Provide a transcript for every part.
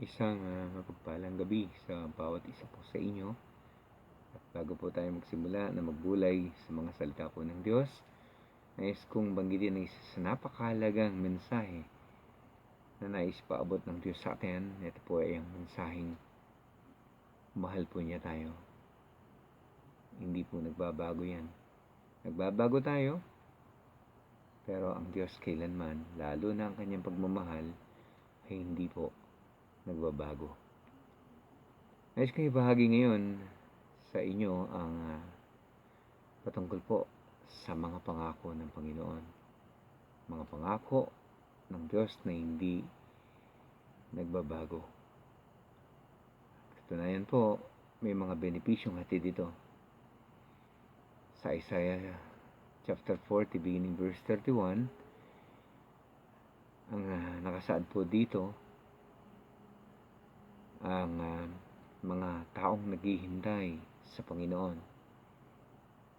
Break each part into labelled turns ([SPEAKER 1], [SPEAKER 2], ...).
[SPEAKER 1] Isang mapagpalang gabi sa bawat isa po sa inyo. At bago po tayo magsimula na magbulay sa mga salita po ng Diyos, nais kong banggitin ang isa sa napakahalagang mensahe na nais paabot ng Diyos sa atin. Ito po ay ang mensaheng mahal po niya tayo. Hindi po nagbabago yan. Nagbabago tayo, pero ang Diyos kailanman, lalo na ang kanyang pagmamahal, ay hindi po nagbabago. Nais kong ibahagi ngayon sa inyo ang patungkol po sa mga pangako ng Panginoon. Mga pangako ng Diyos na hindi nagbabago. Katunayan po, may mga benepisyong hatid dito. Sa Isaiah chapter 40 beginning verse 31, ang nakasaad po dito, ang mga taong naghihintay sa Panginoon.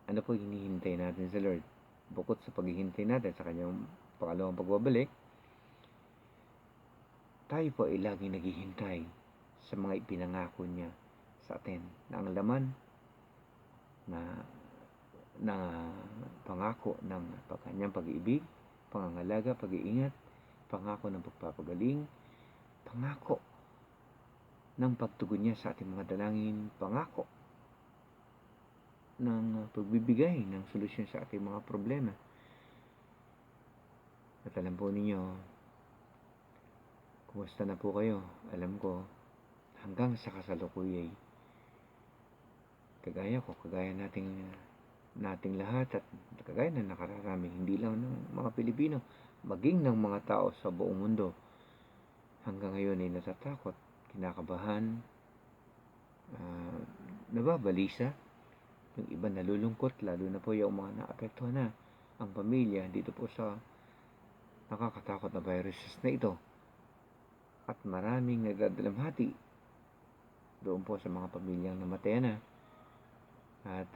[SPEAKER 1] Ano po hinihintay natin sa Lord? Bukod sa paghihintay natin sa kanyang pangalawang pagbabalik, tayo po ay laging naghihintay sa mga ipinangako niya sa atin na ang laman na pangako ng kanyang pag-ibig, pangangalaga, pag-iingat, pangako ng pagpapagaling, pangako ng pagtugon niya sa ating mga dalangin, pangako ng pagbibigay ng solusyon sa ating mga problema. At alam po ninyo, kumusta na po kayo? Alam ko, hanggang sa kasalukuyay, kagaya nating lahat at kagaya na nakararami, hindi lang ng mga Pilipino, maging ng mga tao sa buong mundo, hanggang ngayon ay natatakot, kinakabahan, nababalisa, yung iba nalulungkot, lalo na po yung mga naapektuhan na ang pamilya dito po sa nakakatakot na viruses na ito. At maraming nagdadalamhati doon po sa mga pamilyang namatay na. At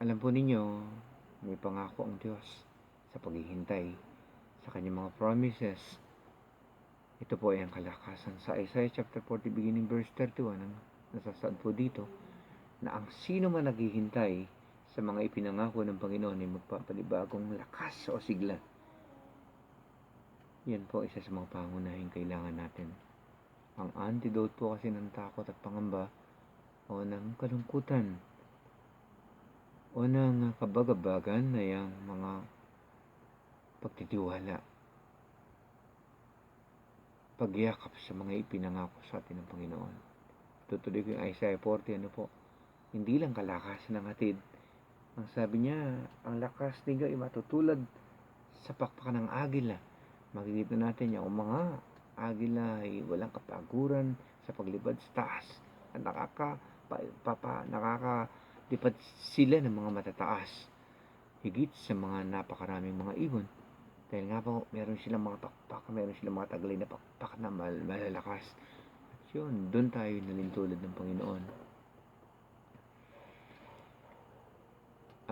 [SPEAKER 1] alam po ninyo, may pangako ang Diyos sa paghihintay sa kanyang mga promises. Ito po ay ang kalakasan sa Isaiah chapter 40 beginning verse 31. Ang nasasaad po dito na ang sino man naghihintay sa mga ipinangako ng Panginoon ay magpapanibagong lakas o sigla. Yan po isa sa mga pangunahing kailangan natin. Ang antidote po kasi ng takot at pangamba o ng kalungkutan o ng kabagabagan ay ang mga pagtitiwala, pagyakap sa mga ipinangako sa atin ng Panginoon. Tutuloy ko yung Isaiah 40, hindi lang kalakasan ng hatid. Ang sabi niya, ang lakas ninyo ay matutulad sa pakpakan ng agila. Makikita natin yung mga agila ay walang kapaguran sa paglipad sa taas at nakakadipad sila ng mga matataas, higit sa mga napakaraming mga ibon. Dahil nga po, meron silang mga pakpak, meron silang mga taglay na pakpak na malalakas. At yun, doon tayo nalintulad ng Panginoon.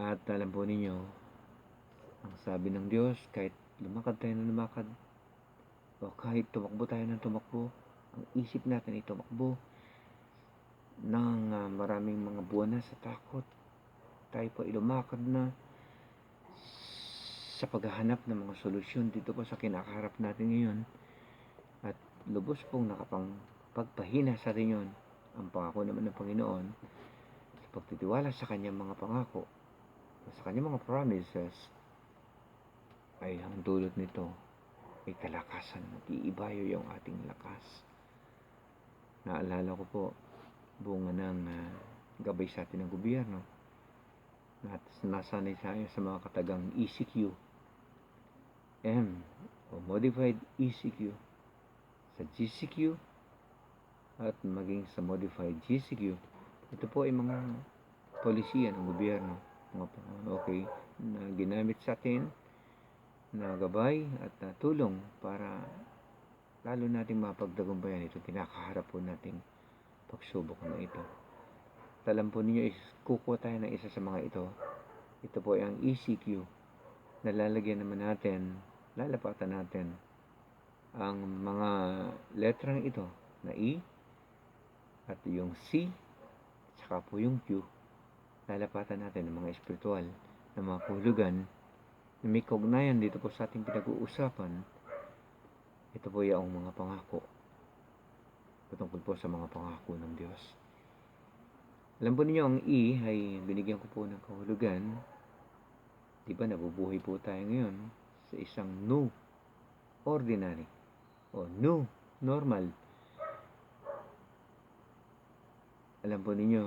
[SPEAKER 1] At alam po ninyo, ang sabi ng Diyos, kahit lumakad tayo ng lumakad, o kahit tumakbo tayo ng tumakbo, ang isip natin ay tumakbo ng maraming mga buwan na sa takot. Tayo po ay lumakad na sa paghahanap ng mga solusyon dito po sa kinakaharap natin ngayon. At lubos pong nakapagpahina sa atin yun, ang pangako naman ng Panginoon, sa pagtitiwala sa kanyang mga pangako, sa kanyang mga promises, ay ang dulot nito ay kalakasan. Iibayo yung ating lakas. Naalala ko po, bunga ng gabay sa atin ng gobyerno, at nasanay tayo sa mga katagang ECQ, M o Modified ECQ, sa GCQ, at maging sa Modified GCQ. Ito po ay mga polisiya ng gobyerno, okay, na ginamit sa atin na gabay at tulong para lalo nating mapagtagumpayan ito kinakaharap po nating pagsubok na ito. At alam po ninyo, kukuha tayo ng isa sa mga ito. Ito po ay ang ECQ na lalagyan naman natin, lalapatan natin ang mga letrang ito na E at yung C at saka po yung Q, lalapatan natin ng mga espiritual na mga kahulugan na may kaugnayan dito po sa ating pinag-uusapan. Ito po yung mga pangako, patungkol po sa mga pangako ng Diyos. Alam po ninyo, ang E ay binigyan ko po ng kahulugan. Di ba nabubuhay po tayo ngayon sa isang new ordinary o new normal. Alam po ninyo,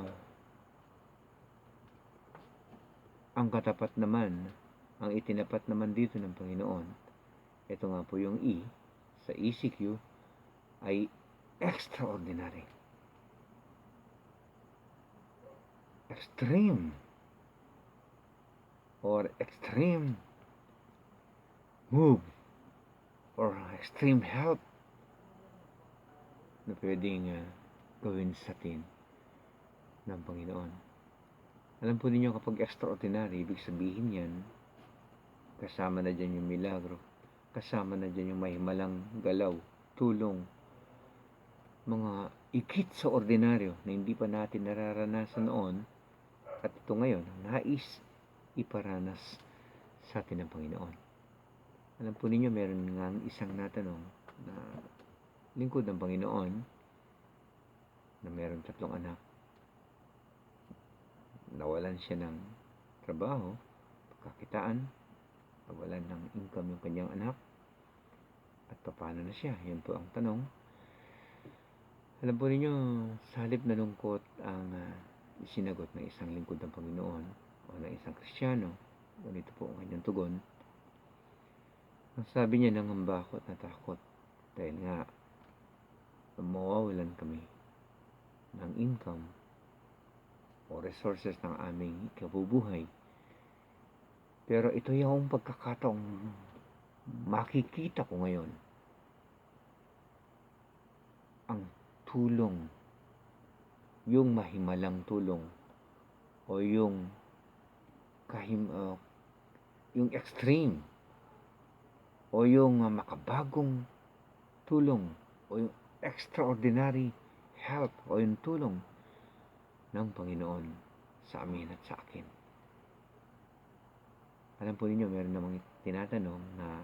[SPEAKER 1] ang katapat naman, ang itinapat naman dito ng Panginoon, ito nga po yung E sa ECQ, ay extraordinary, extreme, or extreme move, or extreme help na pwedeng gawin sa atin ng Panginoon. Alam po ninyo, kapag extraordinary, ibig sabihin yan, kasama na dyan yung milagro, kasama na dyan yung mahimalang galaw, tulong, mga ikit sa ordinaryo na hindi pa natin nararanasan noon, at ito ngayon, nais iparanas sa atin ng Panginoon. Alam po ninyo, meron nga isang natanong na lingkod ng Panginoon na meron 3 anak. Nawalan siya ng trabaho, pagkakitaan, nawalan ng income yung kanyang anak, at paano na siya? Yan po ang tanong. Alam po ninyo, sa halip na lungkot ang isinagot ng isang lingkod ng Panginoon o ng isang Kristiyano, ganito po ang kanyang tugon. Ang sabi niya, nangamba ako at natakot dahil nga mawawalan kami ng income o resources ng aming kabubuhay. Pero ito yung pagkakataong makikita ko ngayon ang tulong, yung mahimalang tulong o yung yung extreme o yung makabagong tulong o yung extraordinary help o yung tulong ng Panginoon sa amin at sa akin. Alam po ninyo, meron namang tinatanong na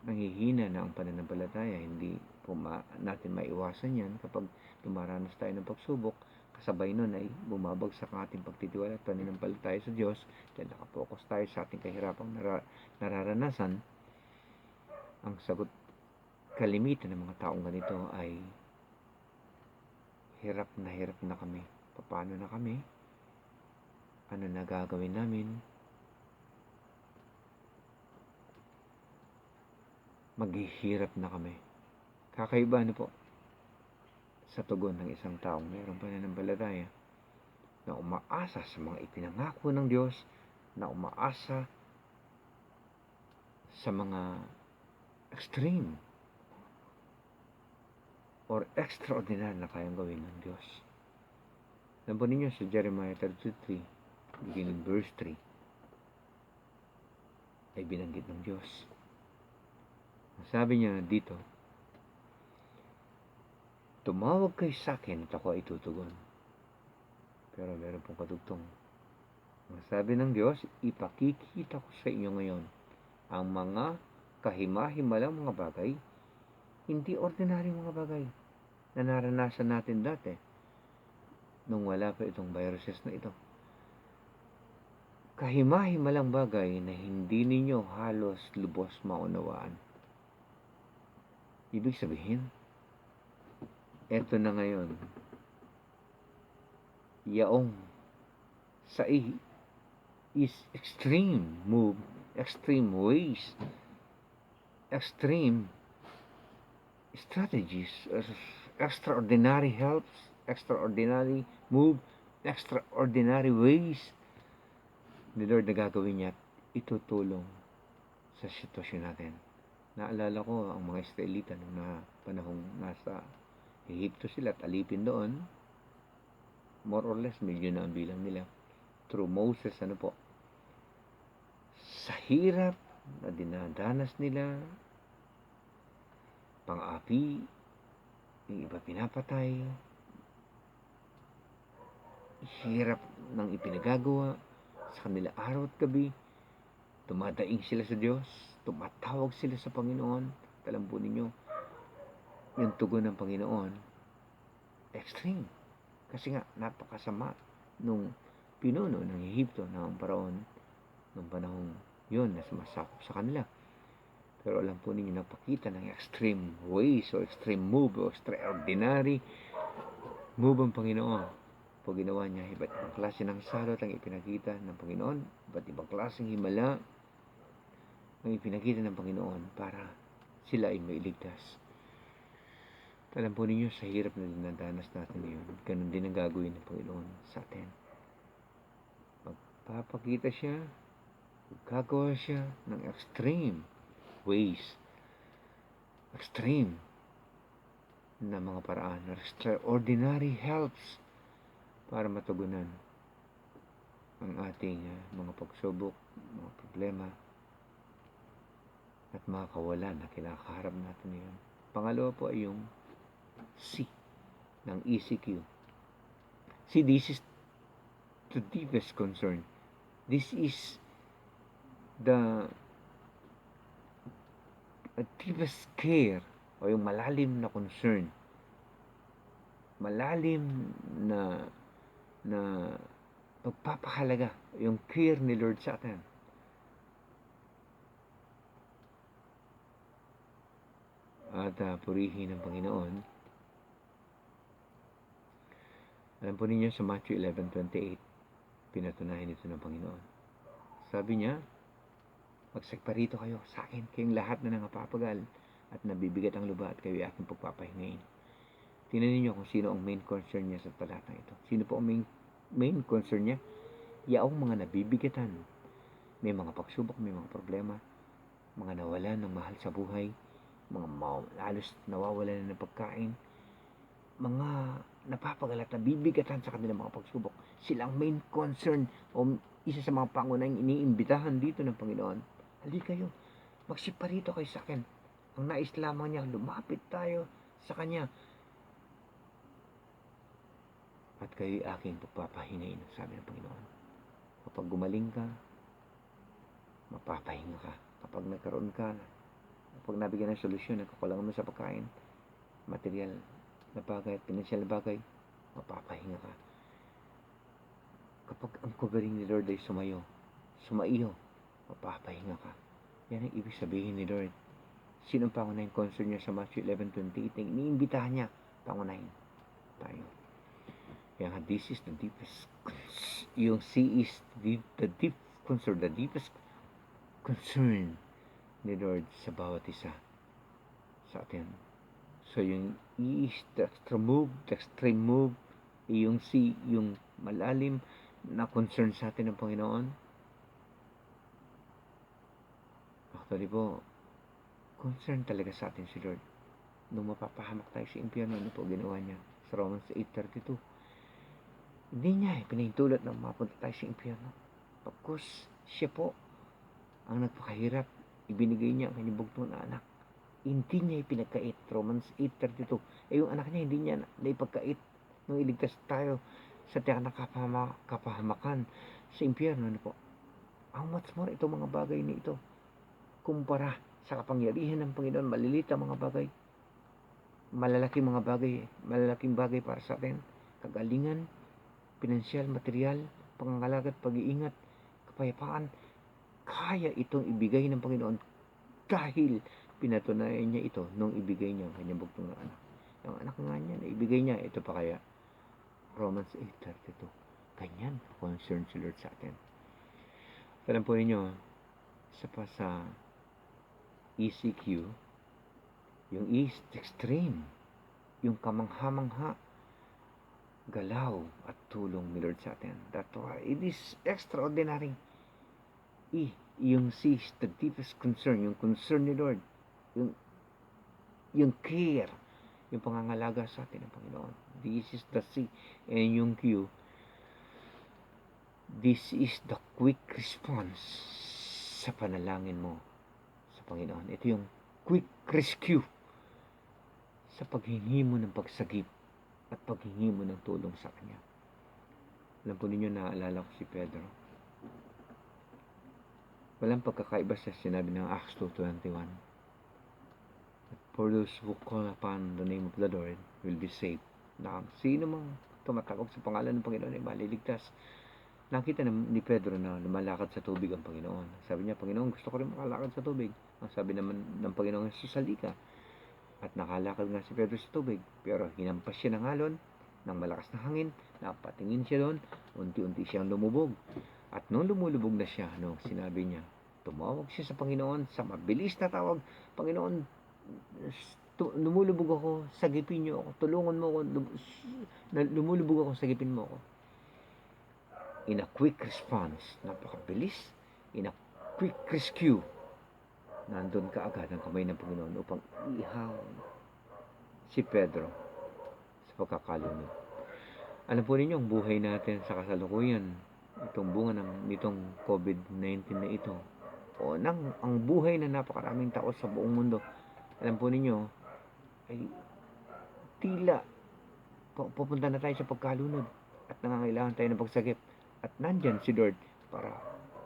[SPEAKER 1] nanghihina na ang pananampalataya. Hindi po natin maiwasan yan kapag dumaranas tayo ng pagsubok. Kasabay nun ay bumabagsak ang ating pagtitiwala at pananampalataya sa Diyos dahil nakapokus tayo sa ating kahirapang nararanasan. Ang sagot kalimitan ng mga taong ganito ay hirap na kami. Paano na kami? Ano na gagawin namin? Maghihirap na kami. Kakaiba po sa tugon ng isang taong mayroong pananampalataya na umaasa sa mga ipinangako ng Diyos, na umaasa sa mga extreme or extraordinary na kayang gawin ng Diyos. Alam po ninyo, sa Jeremiah 33, beginning verse 3, ay binanggit ng Diyos. Sabi niya dito, tumawag kayo sa akin at ako ay tutugon. Pero meron pong kadugtong. Ang sabi ng Diyos, ipakikita ko sa inyo ngayon ang mga kahima-himalang mga bagay, hindi ordinary mga bagay na naranasan natin dati nung wala pa itong viruses na ito. Kahima-himalang bagay na hindi ninyo halos lubos maunawaan. Ibig sabihin, eto na ngayon, yaong sa is extreme move, extreme ways, extreme strategies, extraordinary helps, extraordinary move, extraordinary ways ni Lord na gagawin niya, itutulong sa sitwasyon natin. Naalala ko ang mga Israelita nung na panahong nasa Ehipto sila at alipin doon, more or less milyon na ang bilang nila. Through Moses, sa hirap na dinadanas nila, pang-api, yung iba pinapatay, hirap ng ipinagagawa sa kanila araw at gabi, dumadaing sila sa Diyos, tumatawag sila sa Panginoon. Alam po ninyo, yung tugon ng Panginoon, extreme. Kasi nga, napakasama nung pinuno ng Ehipto, ng Paraon, nung panahong yun na sumasakop sa kanila. Pero alam po ninyo, nagpakita ng extreme ways o extreme move o extraordinary move ang Panginoon. Po ginawa niya, iba't ibang klase ng salot ang ipinakita ng Panginoon, iba't ibang klaseng himala ang ipinakita ng Panginoon para sila ay mailigtas. Alam po ninyo, sa hirap na dinadanas natin ngayon, ganun din ang gagawin ng Panginoon sa atin. Magpapakita siya, gagawa siya ng extreme ways, extreme na mga paraan, extraordinary helps para matugunan ang ating mga pagsubok, mga problema, at mga kawalan na kinakaharap natin ngayon. Pangalawa po ay yung C ng ECQ. See, this is the deepest concern. This is the deepest care o yung malalim na concern. Malalim na pagpapahalaga, yung care ni Lord sa atin. At purihin ng Panginoon. Alam po ninyo sa Matthew 11:28, pinatunayan ito ng Panginoon. Sabi niya, magsagparito kayo sa akin, kayong lahat na nangapapagal at nabibigat ang luba at kayo aking pagpapahingain. Tingnan niyo kung sino ang main concern niya sa talatang ito. Sino po ang main concern niya? Yaong mga nabibigatan, may mga pagsubok, may mga problema, mga nawalan ng mahal sa buhay, mga halos nawawalan na ng pagkain, mga napapagal at nabibigatan sa kanilang mga pagsubok. Sila ang main concern o isa sa mga pangunahing iniimbitahan dito ng Panginoon. Halika kayo, magsiparito kayo sa akin. Ang nais lamang niya, lumapit tayo sa Kanya. At kayo'y aking pagpapahingain, sabi ng Panginoon. Kapag gumaling ka, mapapahinga ka. Kapag nagkaroon ka, kapag nabigyan ng solusyon, nagkakulangan mo sa pagkain, material na bagay, pinansyal na bagay, mapapahinga ka. Kapag ang covering ni Lord ay sumaiyo, mapapahinga ka. Yan ang ibig sabihin ni Lord. Sino ang pangunahing concern niya sa Matthew 11:28? Iniimbitahan niya, pangunahin tayo. Kaya nga, this is the deepest, yung C is the deep concern, the deepest concern ni Lord sa bawat isa sa atin. So, yung E is the extreme move, yung C, yung malalim na concern sa atin ng Panginoon. Actually po, concern talaga sa atin si Lord. Nung mapapahamak tayo sa impyerno, ano po ginawa niya? Sa Romans 8:32. Hindi niya pinahintulot na mapunta tayo sa impyerno. Pagkus siya po ang nagpakahirap, ibinigay niya ang kanyang bugtong na anak. Hindi niya ipinagkait. Romans 8:32. Yung anak niya, hindi niya naipagkait nung iligtas tayo sa tiyak na kapahamakan sa impyerno. Ano po? How much more itong mga bagay na ito kumpara sa kapangyarihan ng Panginoon, maliliit ang mga bagay, malalaking bagay para sa atin, kagalingan, pinansyal, material, pangangalaga at pag-iingat, kapayapaan, kaya itong ibigay ng Panginoon dahil pinatunayan niya ito nung ibigay niya ang kanyang bugtong na anak. Yung anak nga niya, na ibigay niya, ito pa kaya. Romans 8:32. Ganyan, concern si Lord sa atin. Alam po ninyo, isa pa sa ECQ, yung East extreme, yung kamangha-mangha, galaw at tulong ni Lord sa atin. That's why it is extraordinary. Yung C is the deepest concern, yung concern ni Lord, yung care, yung pangangalaga sa atin ng Panginoon. This is the C. And yung Q, this is the quick response sa panalangin mo sa Panginoon. Ito yung quick rescue sa paghingi mo ng pagsagip at paghingi mo ng tulong sa Kanya. Alam po ninyo, naalala ko si Pedro. Walang pagkakaiba sa sinabi ng Acts 2:21. For those who call upon the name of the Lord will be saved. Na sino mang tumatawag sa pangalan ng Panginoon ay maliligtas. Nakita ni Pedro na lumalakad sa tubig ang Panginoon. Sabi niya, Panginoon, gusto ko rin makalakad sa tubig. Ang sabi naman ng Panginoon, susali ka. At nakalakad nga si Pedro sa tubig. Pero hinampas siya ng alon, ng malakas na hangin, napatingin siya doon, unti-unti siyang lumubog. At nung lumulubog na siya, sinabi niya, tumawag siya sa Panginoon sa mabilis na tawag, Panginoon, lumulubog ako, sagipin niyo ako, tulungan mo ako, lumulubog ako, sagipin mo ako. In a quick response, napakabilis, in a quick rescue, nandun ka agad ang kamay ng Panginoon upang ihaw si Pedro sa pagkakalunod. Alam po ninyo, ang buhay natin sa kasalukuyan, itong bunga nitong COVID-19 na ito, o ang buhay na napakaraming tao sa buong mundo, alam po ninyo, ay tila pupunta na tayo sa pagkalunod at nangangailangan tayo ng pagsagip. At nandyan si Lord para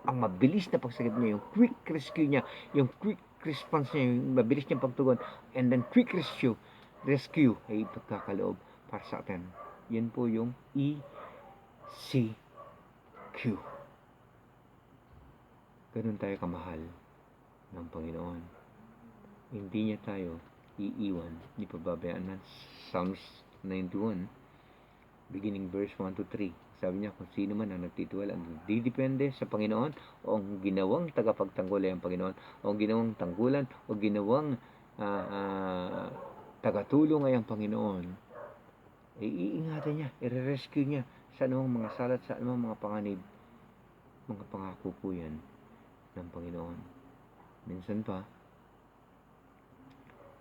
[SPEAKER 1] ang mabilis na pagsagip niya, yung quick rescue niya, yung quick response niya, yung mabilis niyang pagtugon, and then quick rescue ay pagkakaloob para sa atin. Yan po yung ECQ. Ganun tayo kamahal ng Panginoon. Hindi niya tayo iiwan, hindi pababayaan na. Psalms 91, beginning verse 1 to 3. Sabi niya, kung sino man ang nagtitiwala, ang didepende sa Panginoon, o ang ginawang tagapagtanggol ay ang Panginoon, o ang ginawang tanggulan, o ginawang tagatulong ay ang Panginoon, ay iingatan niya, i-rescue niya sa anumang mga salat, sa anumang mga panganib. Mga pangako po yan ng Panginoon. Minsan pa,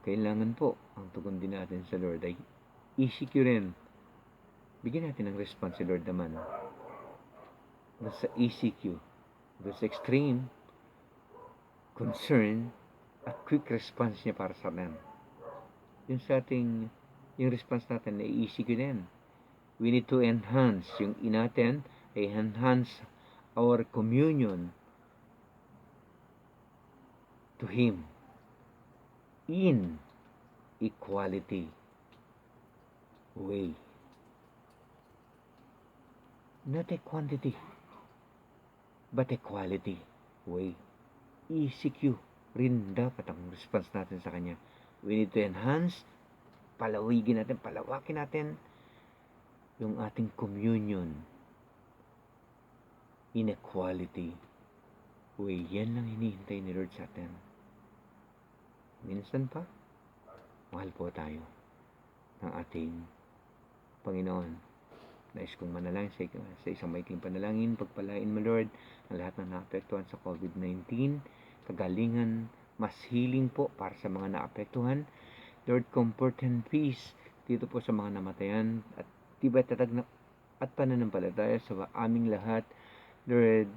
[SPEAKER 1] kailangan po ang tugon din natin sa Lord ay ECQ rin. Bigyan natin ng response si Lord naman sa ECQ. There's extreme concern at quick response niya para sa atin. Yung response natin ay ECQ din. We need to enhance. Yung natin ay enhance our communion to Him in equality way. Not a quantity, but a quality way. ECQ rin dapat ang response natin sa Kanya. We need to enhance, palawakin natin yung ating communion in a quality way. Yan lang hinihintay ni Lord sa atin. Minsan pa, mahal po tayo ng ating Panginoon. Nais kong manalangin sa isang maikling panalangin. Pagpalain mo, Lord, ang lahat ng naapektuhan sa COVID-19, kagalingan, mas healing po para sa mga naapektuhan. Lord, comfort and peace dito po sa mga namatayan at tibay tatag na at pananampalataya sa aming lahat. Lord,